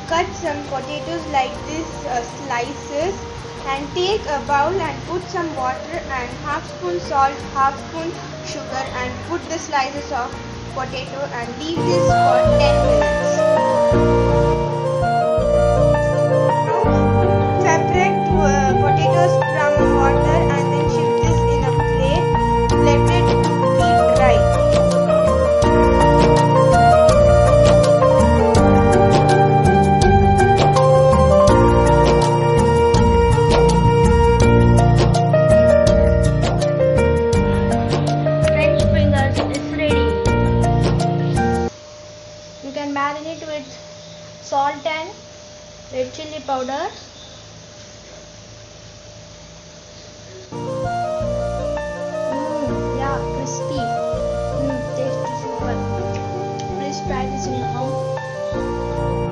cut some potatoes like this slices, and take a bowl and put some water and half spoon salt, half spoon sugar, and put the slices of potato and leave this for 10 minutes. Now separate potatoes from water and then shift this in a plate. Let it be dry. You can marinate with salt and red chili powder. Yeah, crispy. Tasty, super. Please try this in home.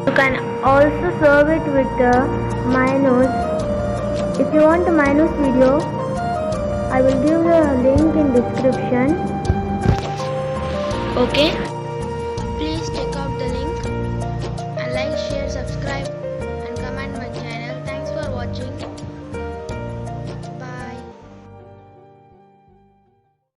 You can also serve it with mayonnaise. If you want the mayonnaise video, I will give the link in description. Okay. Please check out the link